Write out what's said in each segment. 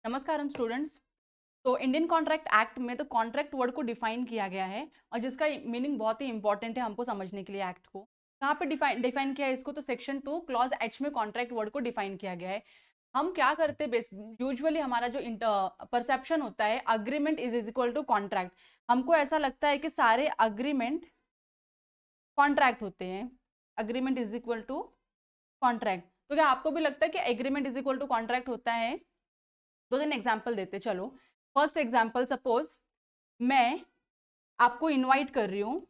नमस्कारम students. तो Indian contract act में तो कॉन्ट्रैक्ट वर्ड को डिफाइन किया गया है और जिसका मीनिंग बहुत ही इंपॉर्टेंट है हमको समझने के लिए। एक्ट को कहाँ पे डिफाइन किया है इसको, तो सेक्शन 2 क्लॉज एच में कॉन्ट्रैक्ट वर्ड को डिफाइन किया गया है। हम क्या करते हैं, यूजुअली हमारा जो परसेप्शन होता है, agreement is equal to contract. हमको ऐसा लगता है कि सारे अग्रीमेंट कॉन्ट्रैक्ट होते हैं। Agreement is equal to contract. तो क्या आपको भी लगता है कि agreement is equal to contract होता है? दो दिन एग्जाम्पल देते चलो। फर्स्ट एग्जाम्पल, सपोज मैं आपको इनवाइट कर रही हूँ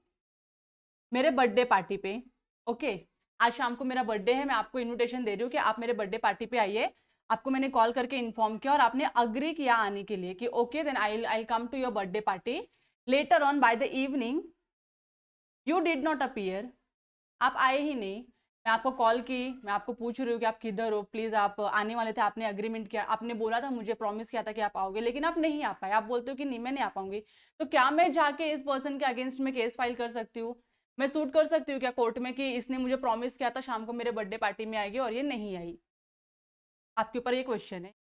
मेरे बर्थडे पार्टी पे। ओके, आज शाम को मेरा बर्थडे है, मैं आपको इनविटेशन दे रही हूँ कि आप मेरे बर्थडे पार्टी पे आइए। आपको मैंने कॉल करके इन्फॉर्म किया और आपने अग्री किया आने के लिए कि okay then I come to your birthday party. Later on by the evening you did not appear, आप आए ही नहीं। मैं आपको कॉल की, मैं आपको पूछ रही हूँ कि आप किधर हो, प्लीज आप आने वाले थे, आपने अग्रीमेंट किया, आपने बोला था, मुझे प्रॉमिस किया था कि आप आओगे, लेकिन आप नहीं आ पाए। आप बोलते हो कि नहीं मैं नहीं आ पाऊंगी। तो क्या मैं जाके इस पर्सन के अगेंस्ट में केस फाइल कर सकती हूँ? मैं सूट कर सकती हूँ क्या कोर्ट में कि इसने मुझे प्रॉमिस किया था शाम को मेरे बर्थडे पार्टी में आएगी और ये नहीं आई? आपके ऊपर ये क्वेश्चन है।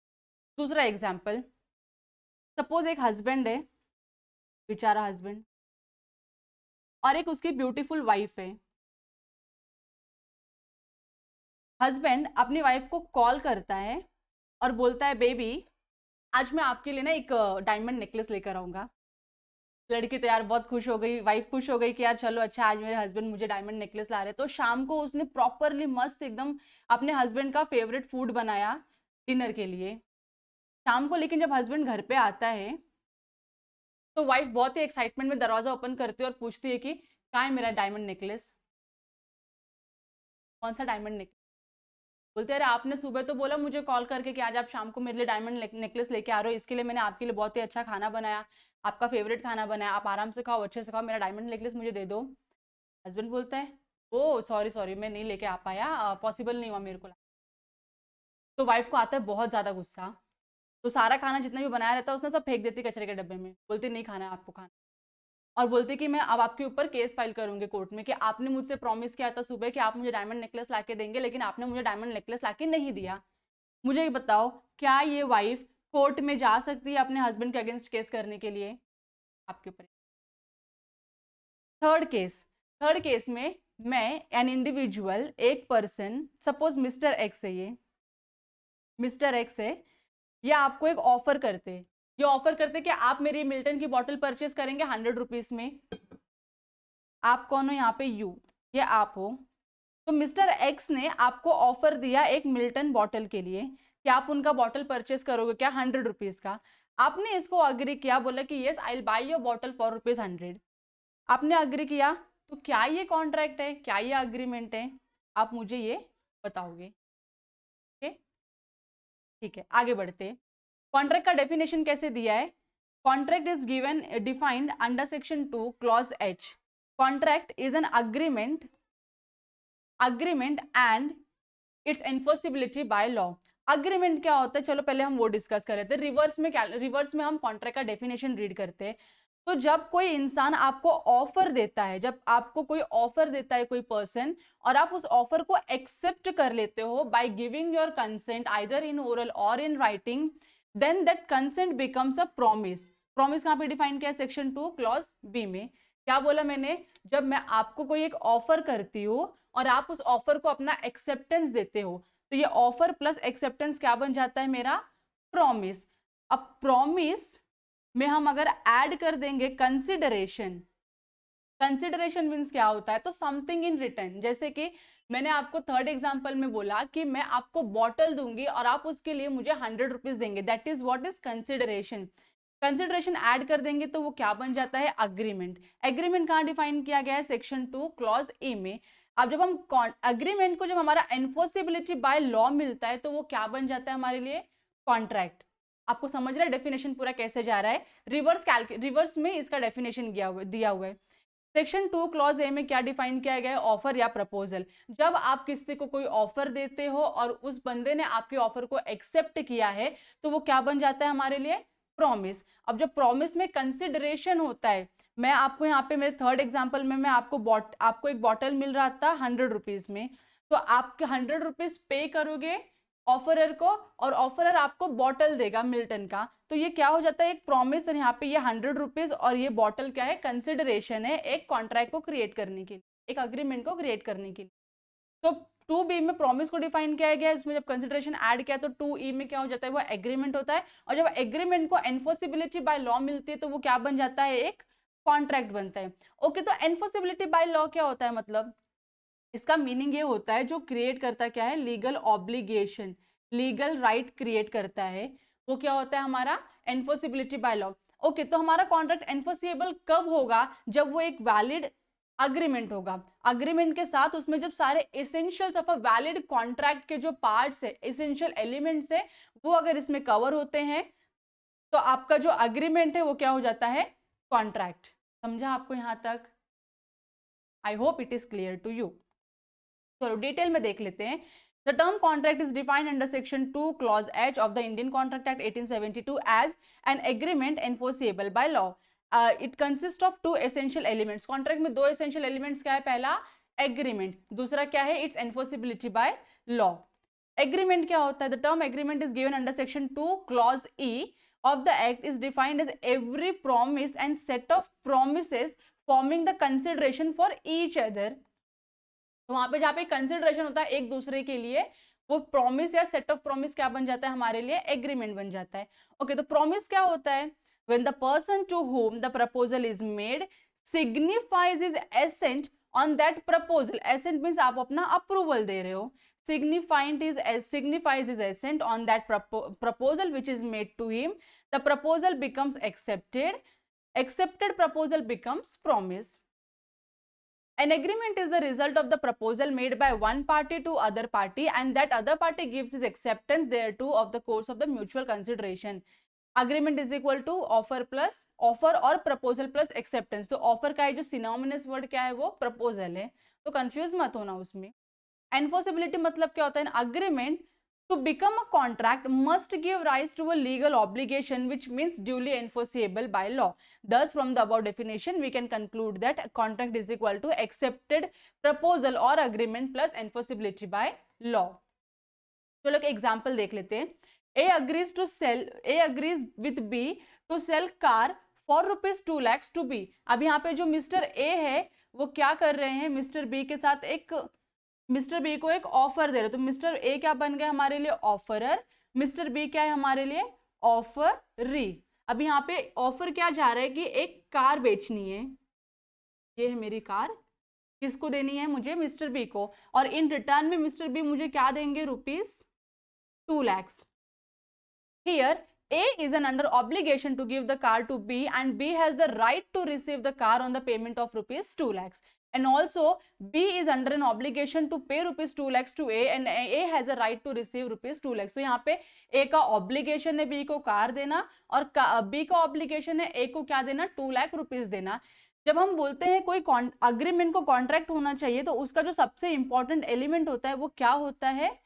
दूसरा एग्जाम्पल, सपोज एक हस्बैंड है, बेचारा हस्बैंड, और एक उसकी ब्यूटीफुल वाइफ है। हस्बैंड अपनी वाइफ को कॉल करता है और बोलता है बेबी आज मैं आपके लिए ना एक डायमंड नेकलेस लेकर आऊंगा। लड़की तो यार बहुत खुश हो गई, वाइफ खुश हो गई कि यार चलो अच्छा आज मेरे हस्बैंड मुझे डायमंड नेकलेस ला रहे। तो शाम को उसने प्रॉपरली मस्त एकदम अपने हस्बैंड का फेवरेट फूड बनाया डिनर के लिए। शाम को लेकिन जब हस्बैंड घर पे आता है तो वाइफ बहुत ही एक्साइटमेंट में दरवाजा ओपन करती है और पूछती है कि कहाँ है मेरा डायमंड नेकलेस? कौन सा डायमंड नेकलेस? बोलते अरे आपने सुबह तो बोला मुझे कॉल करके कि आज आप शाम को मेरे लिए डायमंड नेकलेस लेके आ रहे हो, इसके लिए मैंने आपके लिए बहुत ही अच्छा खाना बनाया, आपका फेवरेट खाना बनाया, आप आराम से खाओ, अच्छे से खाओ, मेरा डायमंड नेकलेस मुझे दे दो। हस्बैंड बोलता है ओ सॉरी सॉरी मैं नहीं लेके आ पाया, पॉसिबल नहीं हुआ मेरे को। तो वाइफ को आता है बहुत ज़्यादा गुस्सा। तो सारा खाना जितना भी बनाया रहता है उसने सब फेंक देती कचरे के डब्बे में, बोलती नहीं खाना है आपको खाना। और बोलती कि मैं अब आपके ऊपर केस फाइल करूंगी कोर्ट में कि आपने मुझसे प्रॉमिस किया था सुबह कि आप मुझे डायमंड नेकलेस लाके देंगे, लेकिन आपने मुझे डायमंड नेकलेस लाके नहीं दिया। मुझे ये बताओ क्या ये वाइफ कोर्ट में जा सकती है अपने हस्बैंड के अगेंस्ट केस करने के लिए? आपके ऊपर। थर्ड केस में मैं एन इंडिविजुअल, एक पर्सन, सपोज मिस्टर एक्स है, ये मिस्टर एक्स है, ये आपको एक ऑफर करते, ये ऑफर करते कि आप मेरी मिल्टन की बॉटल परचेस करेंगे 100 रुपीज में। आप कौन हो यहाँ पे? यू, ये आप हो। तो मिस्टर एक्स ने आपको ऑफर दिया एक मिल्टन बॉटल के लिए कि आप उनका बॉटल परचेस करोगे क्या 100 रुपीज का। आपने इसको अग्री किया, बोला कि yes I will by your bottle for ₹100। आपने अग्री किया, तो क्या ये कॉन्ट्रैक्ट है, क्या ये अग्रीमेंट है? आप मुझे ये बताओगे। ओके, ठीक है, आगे बढ़ते। कॉन्ट्रैक्ट का डेफिनेशन कैसे दिया है? Contract is given defined under section 2 clause H. Contract is an agreement and it's enforceability by law. Agreement क्या होता है, चलो पहले हम वो डिस्कस कर लेते हैं। रिवर्स में हम कॉन्ट्रैक्ट का डेफिनेशन रीड करते हैं। तो जब कोई इंसान आपको ऑफर देता है, जब आपको कोई ऑफर देता है कोई पर्सन, और आप उस ऑफर को एक्सेप्ट कर लेते हो by giving your consent either in oral और in writing, then that consent becomes a promise. Promise कहाँ पे डिफाइन किया? सेक्शन 2 क्लॉज बी में। क्या बोला मैंने? जब मैं आपको कोई एक ऑफर करती हूँ और आप उस ऑफर को अपना एक्सेप्टेंस देते हो, तो ये ऑफर प्लस एक्सेप्टेंस क्या बन जाता है? मेरा प्रॉमिस। अब प्रॉमिस में हम अगर ऐड कर देंगे कंसिडरेशन, कंसिडरेशन मीन्स क्या होता है? तो समथिंग इन रिटर्न। जैसे कि मैंने आपको थर्ड एग्जांपल में बोला कि मैं आपको बॉटल दूंगी और आप उसके लिए मुझे 100 रुपीज देंगे, that is what is consideration. Consideration add कर देंगे तो वो क्या बन जाता है? अग्रीमेंट। एग्रीमेंट कहाँ डिफाइन किया गया है? सेक्शन 2 क्लॉज ए में। अब जब हम अग्रीमेंट को जब हमारा एनफोर्सिबिलिटी बाय लॉ मिलता है तो वो क्या बन जाता है हमारे लिए? कॉन्ट्रैक्ट। आपको समझ रहा है डेफिनेशन पूरा कैसे जा रहा है? रिवर्स में इसका डेफिनेशन दिया हुआ है। सेक्शन 2 क्लॉज ए में क्या डिफाइन किया गया है? ऑफर या प्रपोजल। जब आप किसी को कोई ऑफर देते हो और उस बंदे ने आपके ऑफर को एक्सेप्ट किया है तो वो क्या बन जाता है हमारे लिए? प्रॉमिस। अब जब प्रॉमिस में कंसिडरेशन होता है, मैं आपको यहाँ पे मेरे थर्ड एग्जांपल में मैं आपको एक बॉटल मिल रहा था 100 रुपीज में, तो आप 100 रुपीज पे करोगे ऑफरर को, और ऑफरर आपको बॉटल देगा मिल्टन का, तो ये क्या हो जाता है, एक प्रॉमिस। यहाँ पे ये 100 रुपीज और ये बॉटल क्या है, कंसिडरेशन है एक कॉन्ट्रैक्ट को क्रिएट करने के लिए, एक अग्रीमेंट को क्रिएट करने के लिए। तो 2B में प्रॉमिस को डिफाइन किया गया है, इसमें जब कंसिडरेशन ऐड किया तो 2E में क्या हो जाता है, वो एग्रीमेंट होता है, और जब एग्रीमेंट को एनफोर्सिबिलिटी बाय लॉ मिलती है तो वो क्या बन जाता है, एक कॉन्ट्रैक्ट बनता है। ओके, तो एनफोर्सिबिलिटी बाय लॉ क्या होता है, मतलब इसका मीनिंग ये होता है जो क्रिएट करता क्या है, legal obligation, legal right create करता है, वो क्या होता है हमारा एनफोर्सिबिलिटी बाय लॉ। ओके, तो हमारा कॉन्ट्रैक्ट एनफोर्सिएबल कब होगा, जब वो एक वैलिड अग्रीमेंट होगा। अग्रीमेंट के साथ उसमें जब सारे essentials of a valid contract के जो पार्ट्स है, एसेंशियल एलिमेंट्स है, वो अगर इसमें कवर होते हैं तो आपका जो अग्रीमेंट है वो क्या हो जाता है, कॉन्ट्रैक्ट। समझा आपको यहां तक? I hope it is clear to you. चलो डिटेल में देख लेते हैं। The term contract is defined under section 2 clause H of the Indian Contract Act 1872 as an agreement enforceable by law. It consists of two essential elements. Contract में दो essential elements क्या है, पहला agreement, दूसरा क्या है, its enforceability by law. Agreement क्या होता है? The term agreement is given under section 2 clause E of the act is defined as every promise and set of promises forming the consideration for each other. तो वहां पे जहाँ पे consideration होता है एक दूसरे के लिए, वो प्रॉमिस या सेट ऑफ प्रॉमिस क्या बन जाता है हमारे लिए, एग्रीमेंट बन जाता है। ओके, तो प्रॉमिस क्या होता है, when the person to whom the proposal is made signifies his assent on that proposal. Assent means आप अपना अप्रूवल दे रहे हो, signifies his assent on that proposal which is made to him, the proposal becomes accepted proposal becomes promise. An agreement is the result of the proposal made by one party to other party and that other party gives his acceptance thereto of the course of the mutual consideration. Agreement is equal to offer और proposal plus acceptance. तो offer का जो synonymous word क्या है, वो proposal है, तो confuse मत होना उसमें। Enforceability मतलब क्या होता है, agreement to become a contract must give rise to a legal obligation which means duly enforceable by law. Thus from the above definition we can conclude that a contract is equal to accepted proposal or agreement plus enforceability by law. चलो एक example देख लेते हैं। A agrees with B to sell car for rupees 2 lakhs to B. अब यहाँ पे जो mister A है वो क्या कर रहे हैं, मिस्टर B के साथ मिस्टर बी को एक ऑफर दे रहे, तो मिस्टर ए क्या बन गया हमारे लिए, ऑफरर, मिस्टर बी क्या है हमारे लिए, ऑफरी। अब यहाँ पे ऑफर क्या जा रहा है कि एक कार बेचनी है, ये है मेरी कार, किसको देनी है, मुझे मिस्टर बी को, और इन रिटर्न में मिस्टर बी मुझे क्या देंगे, rupees 2 lakhs. Here A is under obligation to give the car to B and B has the right to receive the car on the payment of rupees 2 lakhs. And also B is under an obligation to pay rupees 2 lakhs to A and A has a right to receive rupees 2 lakhs. तो यहाँ पे A का obligation है B को car देना और B का obligation है A को क्या देना, 2 लाख रुपीज देना। जब हम बोलते हैं कोई अग्रीमेंट को कॉन्ट्रैक्ट होना चाहिए तो उसका जो सबसे इंपॉर्टेंट एलिमेंट होता है वो क्या होता है,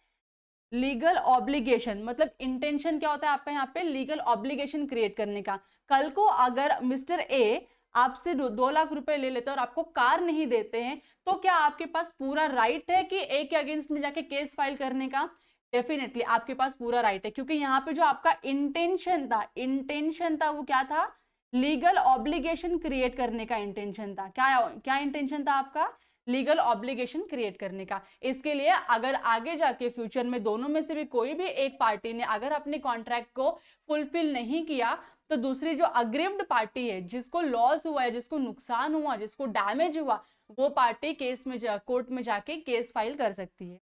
लीगल ऑब्लिगेशन। मतलब इंटेंशन क्या होता है आपका यहाँ पे, लीगल ऑब्लिगेशन क्रिएट करने का। कल को अगर मिस्टर ए आपसे 2 लाख रुपए ले लेते हैं और आपको कार नहीं देते हैं तो क्या आपके पास पूरा राइट है कि ए के अगेंस्ट में जाके केस फाइल करने का? डेफिनेटली आपके पास पूरा राइट है, क्योंकि यहाँ पे जो आपका इंटेंशन था वो क्या था, लीगल ऑब्लिगेशन क्रिएट करने का इंटेंशन था। क्या इंटेंशन था आपका, लीगल ऑब्लिगेशन क्रिएट करने का। इसके लिए अगर आगे जाके फ्यूचर में दोनों में से भी कोई भी एक पार्टी ने अगर अपने कॉन्ट्रैक्ट को फुलफिल नहीं किया तो दूसरी जो अग्रीव्ड पार्टी है, जिसको लॉस हुआ है, जिसको नुकसान हुआ, जिसको डैमेज हुआ, वो पार्टी केस में कोर्ट में जाके केस फाइल कर सकती है।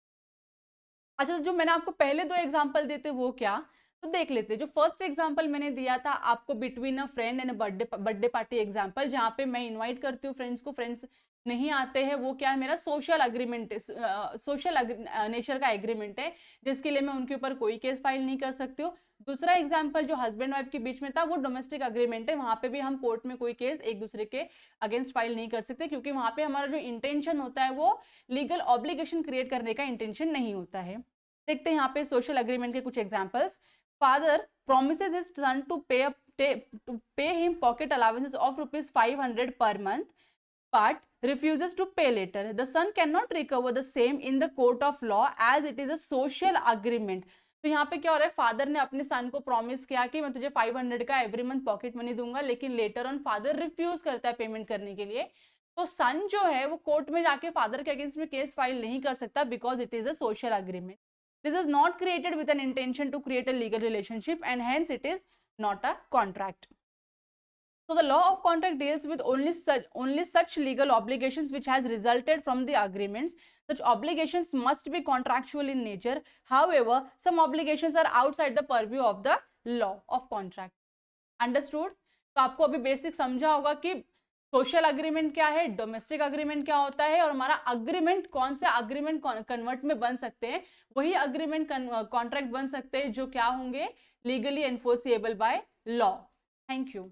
अच्छा, तो जो मैंने आपको पहले 2 एग्जांपल देते वो क्या, तो देख लेते हैं। जो फर्स्ट एग्जांपल मैंने दिया था आपको between a friend and birthday party example, जहाँ पे मैं इनवाइट करती हूँ फ्रेंड्स को, फ्रेंड्स नहीं आते हैं, वो क्या है, मेरा सोशल अग्रीमेंट, सोशल नेचर का एग्रीमेंट है, जिसके लिए मैं उनके ऊपर कोई केस फाइल नहीं कर सकती हूँ। दूसरा एग्जांपल जो हस्बैंड वाइफ के बीच में था वो डोमेस्टिक अग्रीमेंट है, वहां पे भी हम कोर्ट में कोई केस एक दूसरे के अगेंस्ट फाइल नहीं कर सकते, क्योंकि वहां पे हमारा जो इंटेंशन होता है वो लीगल ऑब्लिगेशन क्रिएट करने का इंटेंशन नहीं होता है। देखते हैं यहाँ पे सोशल अग्रीमेंट के कुछ examples. Father promises his son to pay him pocket allowances of rupees 500 per month but refuses to pay later. The son cannot recover the same in the court of law as it is a social agreement. तो यहाँ पे क्या हो रहा है, father ने अपने सन को प्रॉमिस किया कि मैं तुझे 500 का एवरी मंथ पॉकेट मनी दूंगा, लेकिन लेटर ऑन फादर रिफ्यूज करता है पेमेंट करने के लिए। तो सन जो है वो कोर्ट में जाके फादर के अगेंस्ट में केस फाइल नहीं कर सकता, because it is a social agreement. This is not created with an intention to create a legal relationship and hence it is not a contract. So the law of contract deals with only such legal obligations which has resulted from the agreements. Such obligations must be contractual in nature. However, some obligations are outside the purview of the law of contract. Understood? तो आपको अभी basic समझा होगा कि social agreement क्या है, domestic agreement क्या होता है, और हमारा अग्रीमेंट कौन से अग्रीमेंट कन्वर्ट में बन सकते हैं, वही अग्रीमेंट कॉन्ट्रैक्ट बन सकते हैं जो क्या होंगे, legally enforceable by law. Thank you.